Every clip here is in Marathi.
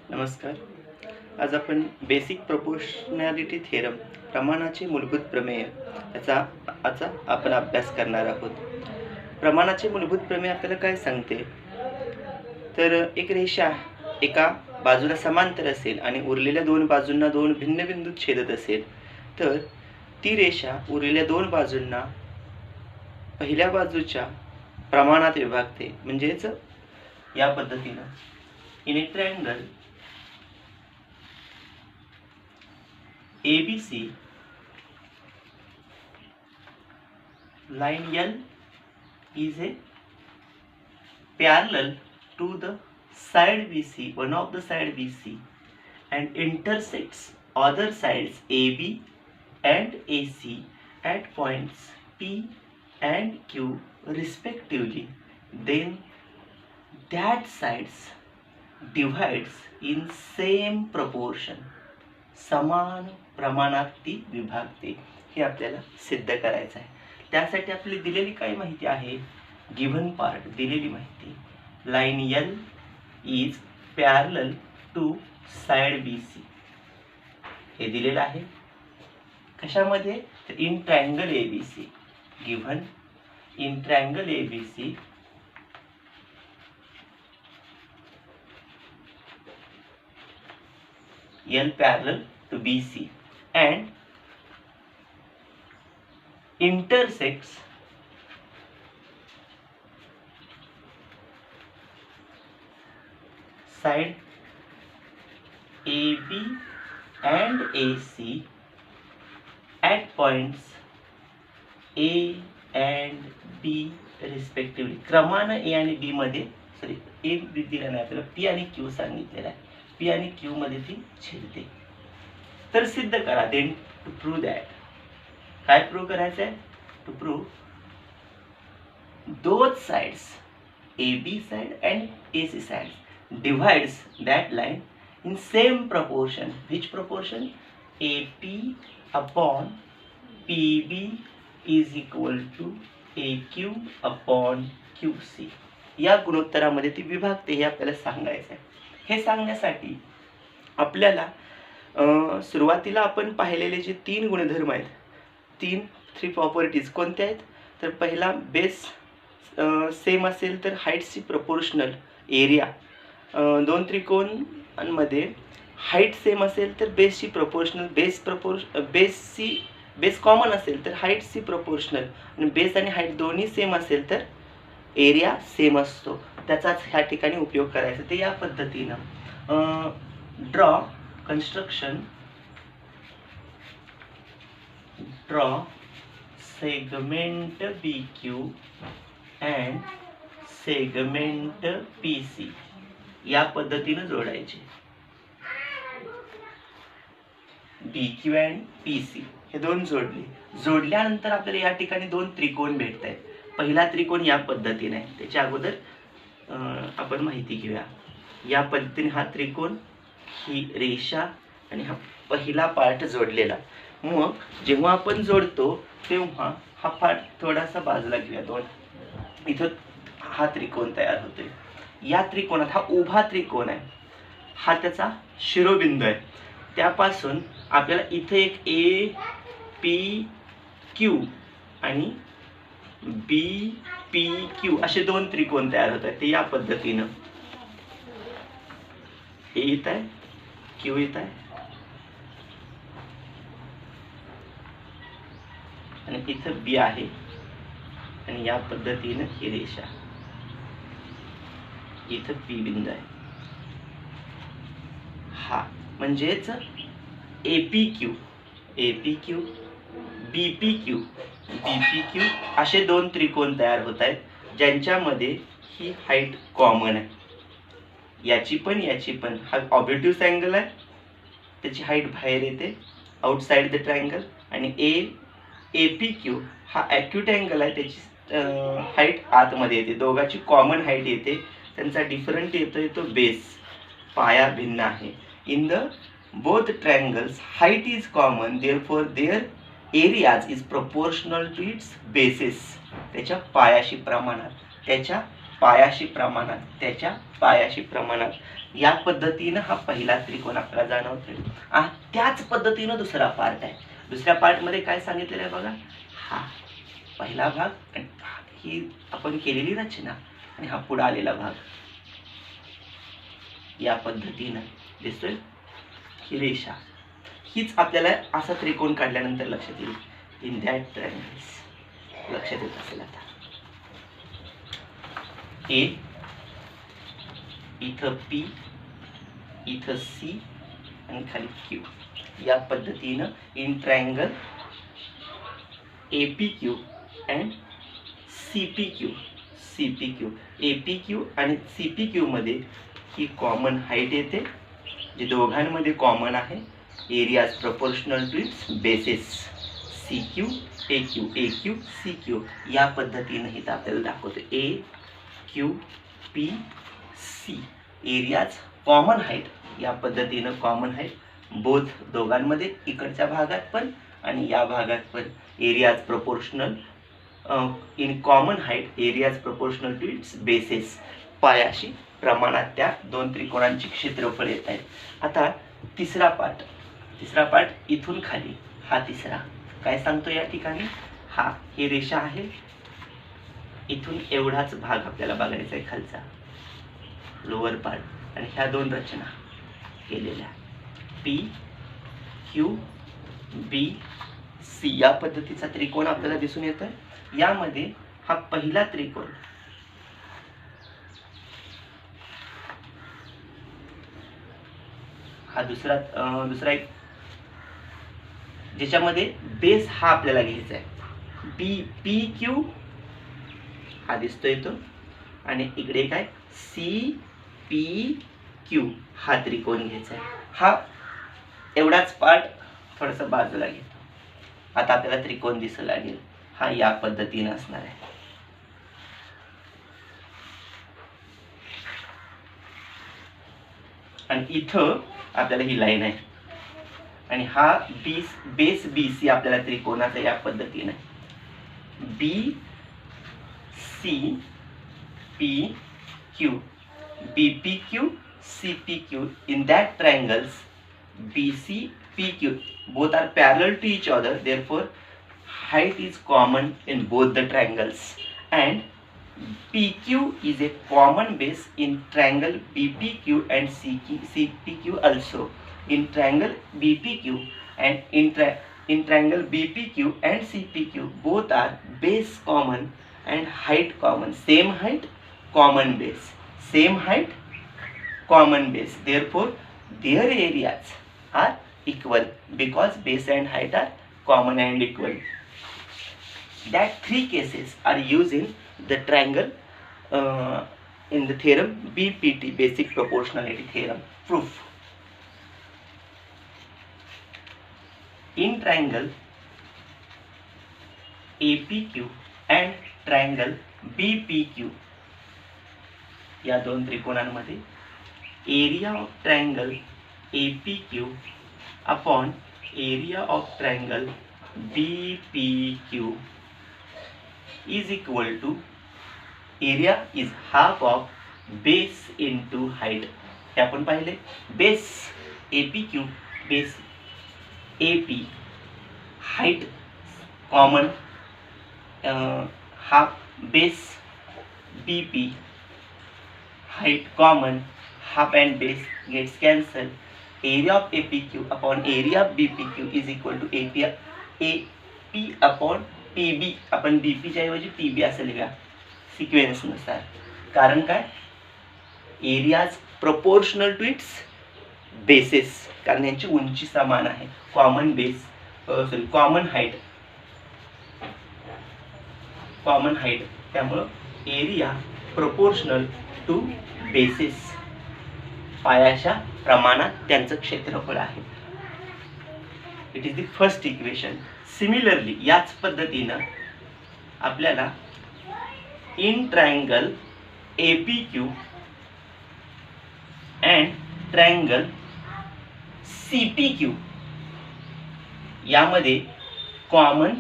नमस्कार. आज आपण बेसिक प्रोपोर्शनॅलिटी थेरम प्रमाणाचे मूलभूत प्रमेय याचा आपण अभ्यास करणार आहोत. प्रमाणाचे मूलभूत प्रमेय आपल्याला काय सांगते, तर एक रेषा एका बाजूला समांतर असेल आणि उरलेल्या दोन बाजूंना दोन भिन्न बिंदूत छेदत असेल, तर ती रेषा उरलेल्या दोन बाजूंना पहिल्या बाजूच्या प्रमाणात विभागते. म्हणजेच या पद्धतीनं in A triangle ABC, line L is a parallel to the side BC, one of the side BC, and intersects other sides AB and AC at points P and Q respectively. Then that sides divides in same proportion. समान प्रमाणात ती विभागते. हे आपल्याला सिद्ध करायचं आहे. त्यासाठी आपली दिलेली काय माहिती आहे, गिव्हन पार्ट दिलेली माहिती, line L is parallel to side BC हे दिलेलं आहे. कशामध्ये, तर in triangle ABC. Given in triangle ABC L parallel to BC and intersects side AB and AC at points A and B respectively. क्रमानं A आणि B मध्ये, सॉरी A B दिला नाही आपल्याला, P आणि Q सांगितलेला आहे. P आणि Q मध्ये ती छेदते. तर सिद्ध करा. देन टू प्रूव्ह दॅट, काय प्रूव्ह करायचं आहे, to prove those sides AB side and AC side divides that line in same proportion. Which proportion, AP upon PB is equal to AQ upon QC. या गुणोत्तरामध्ये ती विभागते, हे आपल्याला सांगायचं आहे. हे सांगण्यासाठी आपल्याला सुरुवातीला आपण पाहिलेले जे तीन गुणधर्म आहेत, थ्री प्रॉपर्टीज कोणत्या आहेत, तर पहिला बेस सेम असेल तर हाईटची प्रपोर्शनल एरिया, दोन त्रिकोणांमध्ये हाईट सेम असेल तर बेसची प्रपोर्शनल, बेस कॉमन असेल तर हाईटची प्रपोर्शनल, आणि बेस आणि हाईट दोन्ही सेम असेल तर एरिया सेम असतो. त्याचाच ह्या ठिकाणी उपयोग करायचा. ते या पद्धतीनं draw segment BQ and segment PC या पद्धतीनं जोडायचे. BQ अँड PC हे दोन जोडल्यानंतर आपल्याला या ठिकाणी दोन त्रिकोण भेटत आहेत. पहिला त्रिकोण या पद्धतीने आहे. त्याच्या अगोदर आपण माहिती घेऊया. या पद्धतीने हा त्रिकोण, ही रेषा आणि हा पहिला पार्ट जोडलेला. मग जेव्हा आपण जोडतो तेव्हा हा पार्ट थोडासा बाजूला घेऊया. दोन इथं हा त्रिकोण तयार होतोय. या त्रिकोणात हा उभा त्रिकोण आहे, हा त्याचा शिरोबिंदू आहे. त्यापासून आपल्याला इथे एक APQ आणि BPQ असे दोन त्रिकोण तयार होत आहेत. ते या पद्धतीनं A येत आहे, Q येत आहे, आणि इथं B आहे, आणि या पद्धतीनं ही रेषा, इथं P बिंदू आहे. हा म्हणजेच APQ BPQ असे दोन त्रिकोण तयार होत आहेत, ज्यांच्यामध्ये ही हाईट कॉमन आहे. याची पण हा ऑब्जेक्टिव्ह अँगल आहे, त्याची हाईट बाहेर येते आउटसाइड द ट्रायंगल, आणि APQ हा ॲक्यूट अँगल आहे, त्याची हाईट आतमध्ये येते. दोघांची कॉमन हाईट येते, त्यांचा डिफरंट येतोय तो बेस, पाया भिन्न आहे. In the both triangles height is common, therefore their areas is proportional to its bases. त्याच्या पायाशी प्रमाणात, त्याच्या पायाशी प्रमाणात, त्याच्या पायाशी प्रमाणात या पद्धतीनं हा पहिला त्रिकोण आपल्याला जाणवतोय. त्याच पद्धतीनं दुसरा पार्ट आहे. दुसऱ्या पार्टमध्ये काय सांगितलेलं आहे बघा, हा पहिला भाग आणि ही आपण केलेली रचना आणि हा पुढे आलेला भाग या पद्धतीनं दिसतोय. ही रेषा हीच आपल्याला असा त्रिकोण काढल्यानंतर लक्षात येईल. इन दॅट ट्रायंगल्स लक्षात येत असेल आता. ए, इथं पी, इथं सी आणि खाली क्यू या पद्धतीनं in triangle APQ and CPQ. CPQ APQ आणि CPQ मध्ये ही कॉमन हाईट येते, जे दोघांमध्ये कॉमन आहे. Areas proportional to its bases. CQ AQ AQ CQ या पद्धतीने इथं आपल्याला दाखवतो. AQ P C areas common height या पद्धतीनं कॉमन हाईट बोथ दोघांमध्ये, इकडच्या भागात पण आणि या भागात पण. Areas proportional in common height, areas proportional to its basis. पायाशी प्रमाणात त्या दोन त्रिकोणांची क्षेत्रफळ येत आहेत. आता तिसरा पार्ट इथून खाली, हा तिसरा काय सांगतो या ठिकाणी, हा ही रेषा आहे, इथून एवढाच भाग आपल्याला बघायचा आहे खालचा लोअर पार्ट, आणि ह्या दोन रचना केलेल्या P Q B C या पद्धतीचा त्रिकोण आपल्याला दिसून येतोय. यामध्ये हा पहिला त्रिकोण, हा दुसरा एक ज्याच्यामध्ये बेस हा आपल्याला घ्यायचा आहे. पी क्यू हा दिसतोय तो, आणि इकडे काय CPQ हा त्रिकोण घ्यायचा आहे. हा एवढाच पार्ट थोडासा बाजूला घेतो. आता आपल्याला त्रिकोण दिसू लागेल. हा या पद्धतीने असणार आहे. आणि इथं आपल्याला ही लाईन आहे, आणि हा बेस BC आपल्याला त्रिकोणाचा या पद्धतीने BCPQ BPQ CPQ. in that triangles BCPQ both are parallel to each other, therefore height is common in both the triangles, and PQ is a common base in triangle BPQ and CPQ also. In triangle BPQ and in triangle BPQ and CPQ both are base common and height common. Same height, common base. Same height, common base. Therefore their areas are equal because base and height are common and equal. That three cases are used in the triangle in the theorem BPT, basic proportionality theorem proof. In triangle APQ and triangle BPQ या दोन त्रिकोणांमध्ये area of triangle APQ upon area of triangle BPQ is equal to, area is half of base into height. हे आपण पाहिले. Base APQ, base AP, height common, half base BP, height common, half and base gets cancelled. Area of APQ upon area of BPQ is equal to AP upon PB. आपण BP च्या ऐवजी PB असं लिहूया सिक्वेन्स नुसार. कारण काय, areas proportional to its bases, कारण यांची उंची समान आहे. कॉमन बेस कॉमन हाईट, त्यामुळं एरिया प्रपोर्शनल टू बेसिस, पायाच्या प्रमाणात त्यांचं क्षेत्रफळ आहे. It is the first equation. Similarly याच पद्धतीनं आपल्याला in triangle APQ and triangle CPQ यामध्ये कॉमन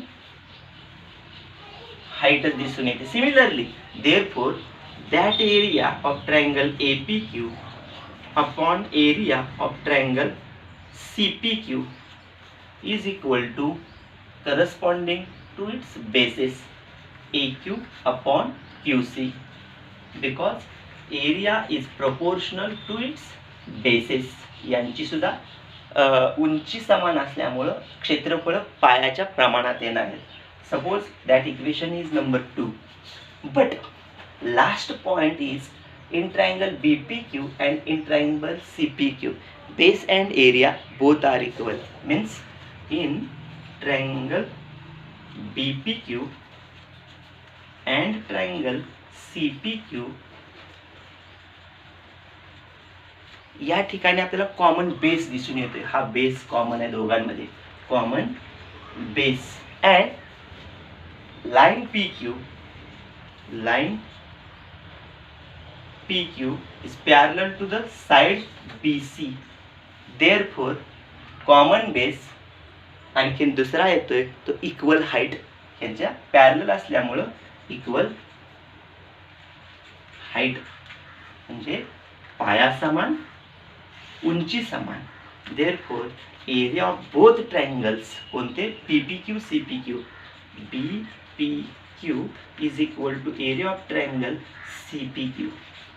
हाईटच दिसून येते. Similarly therefore that area of triangle APQ upon area of triangle CPQ is equal to corresponding to its basis AQ upon QC, because area is proportional to its basis. यांची सुद्धा उंची समान असल्यामुळं क्षेत्रफळ पायाच्या प्रमाणात येणार आहे. Suppose that equation is number 2. But last point is in triangle BPQ and in triangle CPQ, base and area both are equal. Means in triangle BPQ and triangle CPQ या ठिकाणी आपल्याला कॉमन बेस दिसून येतोय. हा बेस कॉमन आहे दोघांमध्ये, common base. And line PQ is parallel to the side BC. Therefore, common base आणखीन दुसरा येतोय तो इक्वल हाईट, यांच्या पॅरलल असल्यामुळं इक्वल हाईट म्हणजे पाया समान, उंची समान. Therefore, area of both triangles कोणते PPQ CPQ, BPQ is equal to area of triangle CPQ.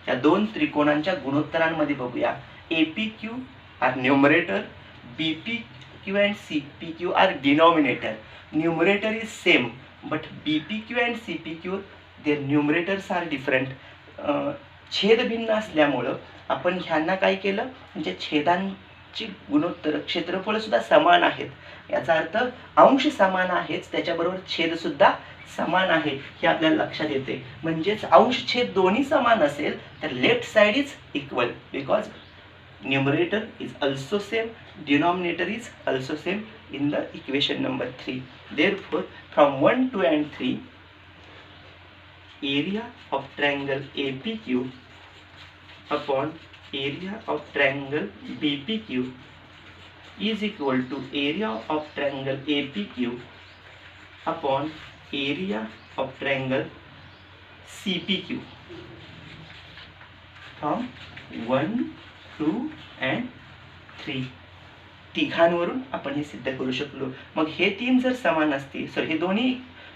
या दोन त्रिकोणांच्या गुणोत्तरांमध्ये बघूया. APQ are numerator, BPQ and CPQ are denominator. Numerator is same but BPQ and CPQ their numerators are different. छेद भिन्न असल्यामुळं आपण ह्यांना काय केलं, म्हणजे छेदांची गुणोत्तर क्षेत्रफळ सुद्धा समान आहेत. याचा अर्थ अंश समान आहेच, त्याच्याबरोबर छेद सुद्धा समान आहे हे आपल्याला लक्षात येते. म्हणजेच अंश छेद दोन्ही समान असेल तर left side is equal, because numerator is also same, denominator is also same in the equation number 3. Therefore, from 1, 2 and 3, area of triangle APQ upon area of triangle BPQ is equal to area of triangle APQ upon area of triangle CPQ. From 1, 2 and 3 तिघांवरून आपण हे सिद्ध करू शकलो. मग हे तीन जर समान असतील, सर हे दोन्ही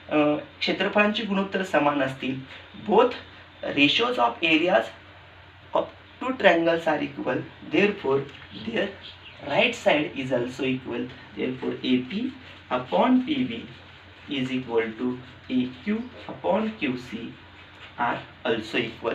क्षेत्रफळांची गुणोत्तर समान असतील, both ratios of areas of two triangles are equal, therefore their right side is also equal. Therefore AP upon PB is equal to AQ upon QC are also equal.